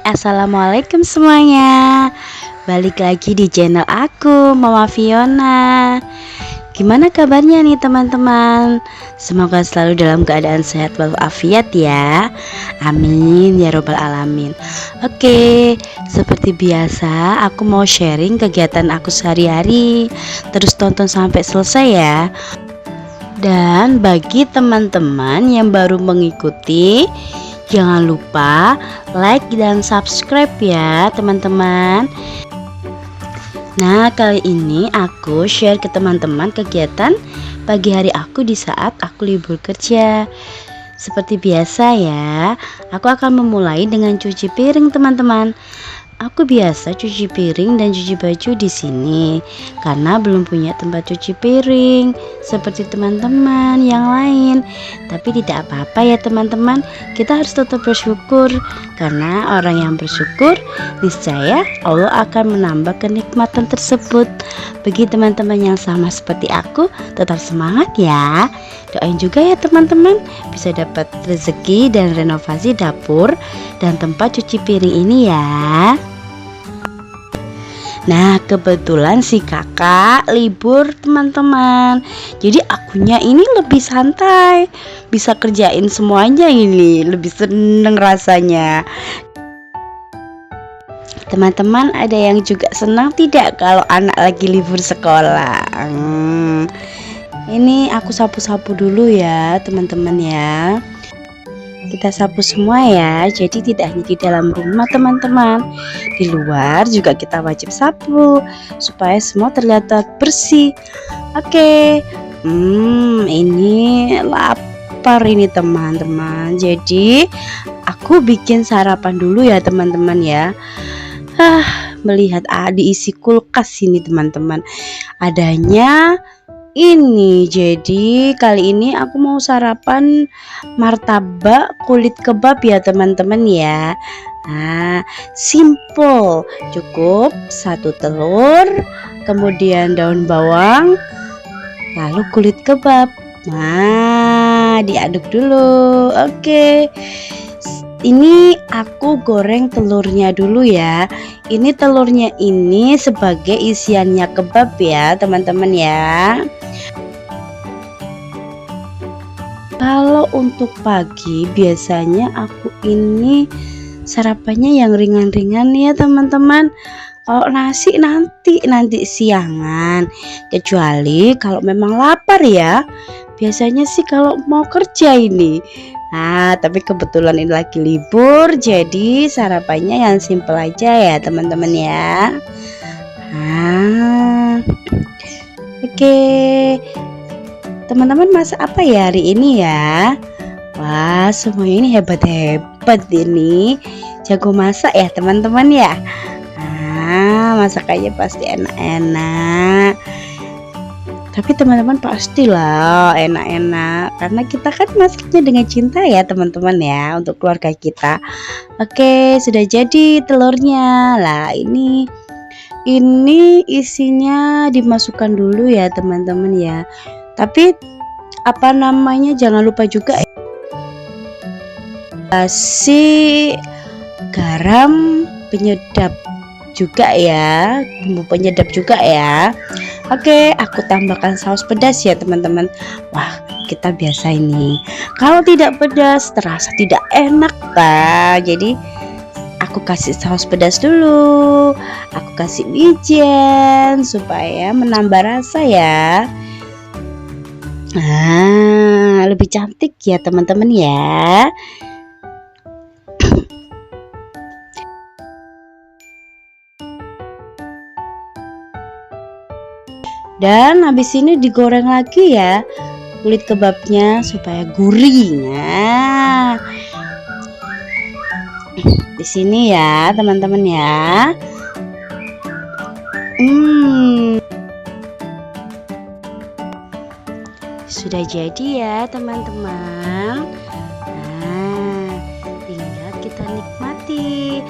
Assalamualaikum semuanya. Balik lagi di channel aku, Mama Fiona. Gimana kabarnya nih teman-teman? Semoga selalu dalam keadaan sehat walafiat ya. Amin ya robbal alamin. Oke, seperti biasa aku mau sharing kegiatan aku sehari-hari. Terus tonton sampai selesai ya. Dan bagi teman-teman yang baru mengikuti, jangan lupa like dan subscribe ya teman-teman. Nah, kali ini aku share ke teman-teman kegiatan pagi hari aku di saat aku libur kerja. Seperti biasa ya, aku akan memulai dengan cuci piring teman-teman. Aku biasa cuci piring dan cuci baju di sini karena belum punya tempat cuci piring seperti teman-teman yang lain. Tapi tidak apa-apa ya teman-teman, kita harus tetap bersyukur karena orang yang bersyukur niscaya Allah akan menambah kenikmatan tersebut. Bagi teman-teman yang sama seperti aku, tetap semangat ya. Doain juga ya teman-teman bisa dapat rezeki dan renovasi dapur dan tempat cuci piring ini ya. Nah, kebetulan si kakak libur teman-teman. Jadi akunya ini lebih santai, bisa kerjain semuanya ini, lebih seneng rasanya. Teman-teman ada yang juga senang tidak kalau anak lagi libur sekolah? Ini aku sapu-sapu dulu ya teman-teman ya. Kita sapu semua ya, jadi tidak hanya di dalam rumah teman-teman, di luar juga kita wajib sapu supaya semua terlihat bersih. Oke, ini lapar ini teman-teman, jadi aku bikin sarapan dulu ya teman-teman ya. Melihat diisi kulkas ini teman-teman, adanya ini. Jadi kali ini aku mau sarapan martabak kulit kebab ya teman-teman ya. Nah, simple, cukup 1 telur, kemudian daun bawang, lalu kulit kebab. Nah, diaduk dulu. Oke. Ini aku goreng telurnya dulu ya. Ini telurnya ini sebagai isiannya kebab ya teman-teman ya. Kalau untuk pagi biasanya aku ini sarapannya yang ringan-ringan ya teman-teman. Kalau nasi nanti siangan. Kecuali kalau memang lapar ya. Biasanya sih kalau mau kerja ini. Nah, tapi kebetulan ini lagi libur, jadi sarapannya yang simple aja ya teman-teman ya. Oke. Teman-teman masak apa ya hari ini ya? Wah, semuanya ini hebat-hebat ini. Jago masak ya teman-teman ya. Masakannya pasti enak-enak. Tapi teman-teman pastilah enak-enak karena kita kan masaknya dengan cinta ya teman-teman ya, untuk keluarga kita. Oke, sudah jadi telurnya. Lah ini isinya dimasukkan dulu ya teman-teman ya. Tapi apa namanya, jangan lupa juga kasih garam penyedap juga ya, bumbu penyedap juga ya. Oke, aku tambahkan saus pedas ya teman-teman. Wah, kita biasa ini. Kalau tidak pedas terasa tidak enak ta. Jadi aku kasih saus pedas dulu. Aku kasih wijen supaya menambah rasa ya. Lebih cantik ya teman-teman ya. Dan habis ini digoreng lagi ya kulit kebabnya supaya gurih. Nah, di sini ya teman-teman ya. Sudah jadi ya teman-teman. Nah, tinggal kita nikmati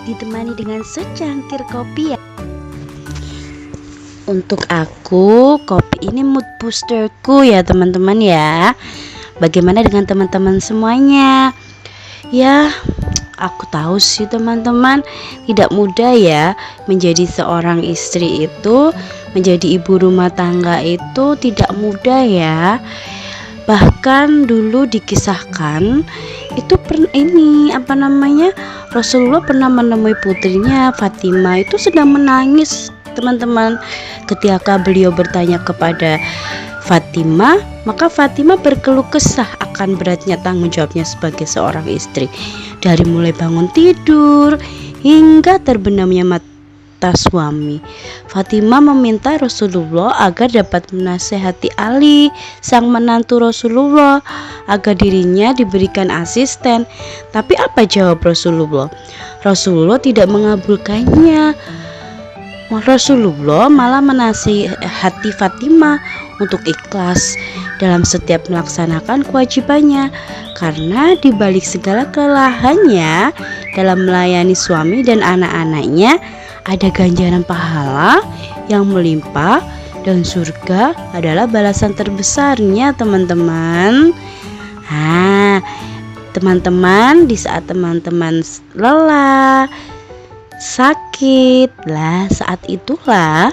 ditemani dengan secangkir kopi ya. Untuk aku, kopi ini mood boosterku ya teman-teman ya. Bagaimana dengan teman-teman semuanya? Ya, aku tahu sih teman-teman, tidak mudah ya menjadi seorang istri itu, menjadi ibu rumah tangga itu tidak mudah ya. Bahkan dulu dikisahkan itu Rasulullah pernah menemui putrinya Fatimah itu sedang menangis teman-teman. Ketika beliau bertanya kepada Fatimah, maka Fatimah berkeluh kesah akan beratnya tanggung jawabnya sebagai seorang istri, dari mulai bangun tidur hingga terbenamnya mata suami. Fatimah meminta Rasulullah agar dapat menasehati Ali, sang menantu Rasulullah, agar dirinya diberikan asisten. Tapi apa jawab Rasulullah? Rasulullah tidak mengabulkannya. Rasulullah malah menasihati Fatimah untuk ikhlas dalam setiap melaksanakan kewajibannya, karena dibalik segala kelelahannya dalam melayani suami dan anak-anaknya ada ganjaran pahala yang melimpah, dan surga adalah balasan terbesarnya teman-teman. Teman-teman, di saat teman-teman lelah, sakit lah, saat itulah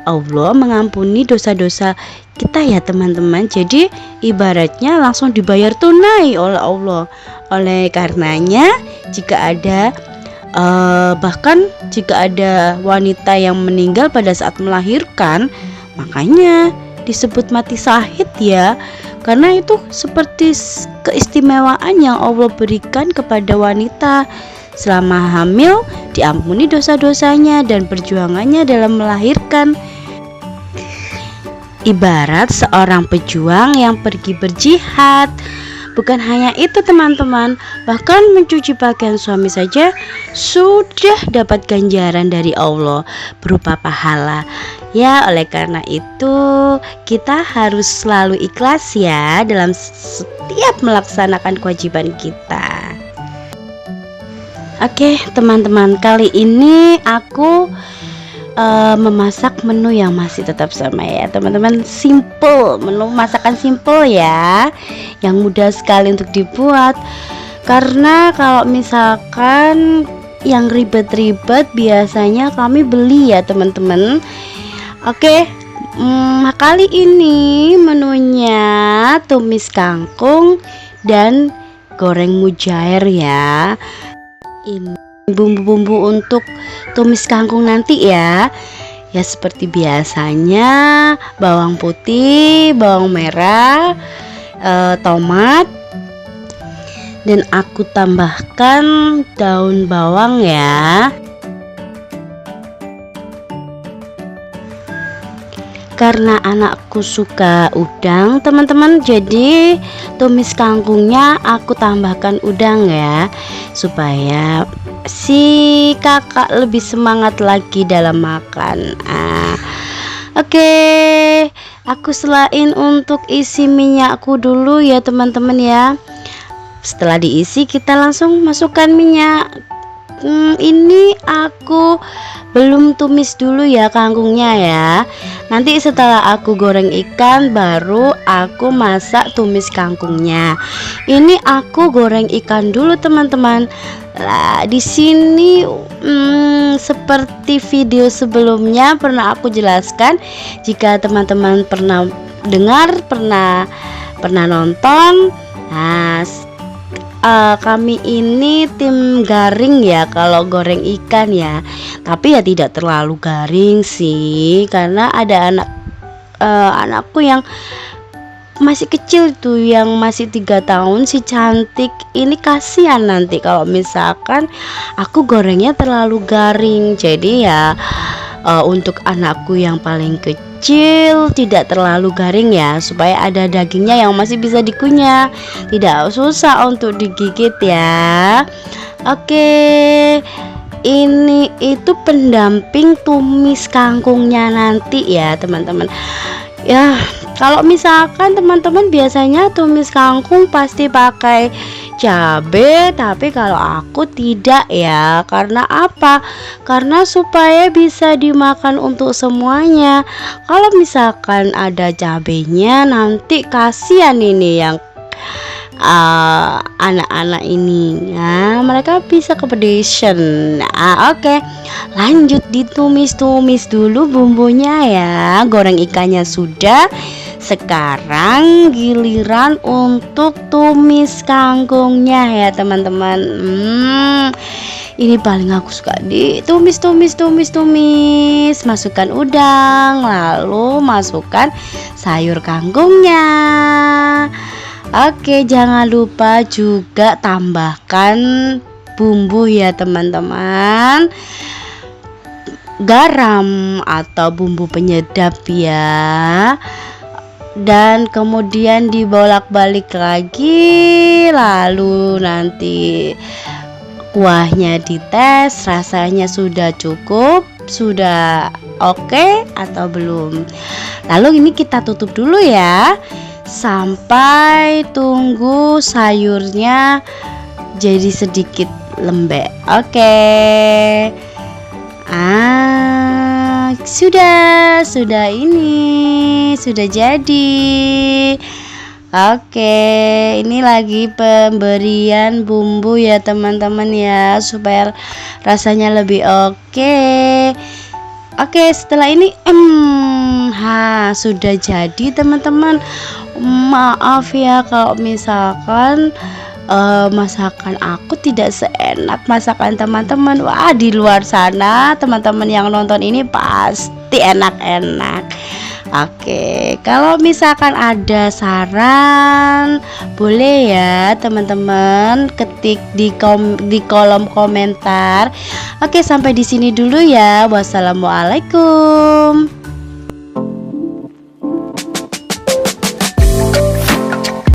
Allah mengampuni dosa-dosa kita ya teman-teman. Jadi ibaratnya langsung dibayar tunai oleh Allah. Oleh karenanya bahkan jika ada wanita yang meninggal pada saat melahirkan, makanya disebut mati syahid ya, karena itu seperti keistimewaan yang Allah berikan kepada wanita. Selama hamil diampuni dosa-dosanya dan perjuangannya dalam melahirkan. Ibarat seorang pejuang yang pergi berjihad. Bukan hanya itu teman-teman, bahkan mencuci pakaian suami saja sudah dapat ganjaran dari Allah berupa pahala. Ya, oleh karena itu kita harus selalu ikhlas ya dalam setiap melaksanakan kewajiban kita. Oke teman-teman, kali ini aku memasak menu yang masih tetap sama ya teman-teman, simple, menu masakan simple ya, yang mudah sekali untuk dibuat. Karena kalau misalkan yang ribet-ribet biasanya kami beli ya teman-teman. Oke, kali ini menunya tumis kangkung dan goreng mujair ya. Ini bumbu-bumbu untuk tumis kangkung nanti ya seperti biasanya, bawang putih, bawang merah, tomat, dan aku tambahkan daun bawang ya, karena anakku suka udang teman-teman. Jadi tumis kangkungnya aku tambahkan udang ya, supaya si kakak lebih semangat lagi dalam makan. Oke, aku selain untuk isi minyakku dulu ya teman-teman ya. Setelah diisi kita langsung masukkan minyak. Ini aku belum tumis dulu ya kangkungnya ya. Nanti setelah aku goreng ikan baru aku masak tumis kangkungnya. Ini aku goreng ikan dulu teman-teman. Lah di sini seperti video sebelumnya pernah aku jelaskan, jika teman-teman pernah dengar, pernah nonton. Kami ini tim garing ya kalau goreng ikan ya, tapi ya tidak terlalu garing sih, karena ada anakku yang masih kecil tuh, yang masih 3 tahun, si cantik ini, kasihan nanti kalau misalkan aku gorengnya terlalu garing. Jadi ya untuk anakku yang paling kecil tidak terlalu garing ya, supaya ada dagingnya yang masih bisa dikunyah, tidak susah untuk digigit ya. Oke, ini itu pendamping tumis kangkungnya nanti ya teman-teman ya. Kalau misalkan teman-teman biasanya tumis kangkung pasti pakai cabai, tapi kalau aku tidak ya. Karena apa? Karena supaya bisa dimakan untuk semuanya. Kalau misalkan ada cabainya nanti kasihan ini yang anak-anak ini. Nah, mereka bisa kepedesan. Nah, oke. Lanjut ditumis-tumis dulu bumbunya ya. Goreng ikannya sudah. Sekarang giliran untuk tumis kangkungnya ya teman-teman. Ini paling aku suka ditumis. Masukkan udang, lalu masukkan sayur kangkungnya. Oke, jangan lupa juga tambahkan bumbu ya teman-teman, garam atau bumbu penyedap ya, dan kemudian dibolak-balik lagi, lalu nanti kuahnya dites rasanya sudah cukup, sudah oke atau belum. Lalu ini kita tutup dulu ya sampai tunggu sayurnya jadi sedikit lembek. Oke. Sudah ini sudah jadi. Oke, ini lagi pemberian bumbu ya teman-teman ya, supaya rasanya lebih oke. Oke, setelah ini sudah jadi teman-teman. Maaf ya kalau misalkan masakan aku tidak seenak masakan teman-teman. Wah, di luar sana teman-teman yang nonton ini pasti enak-enak. Oke, kalau misalkan ada saran boleh ya teman-teman ketik di kolom komentar. Oke, sampai di sini dulu ya. Wassalamualaikum.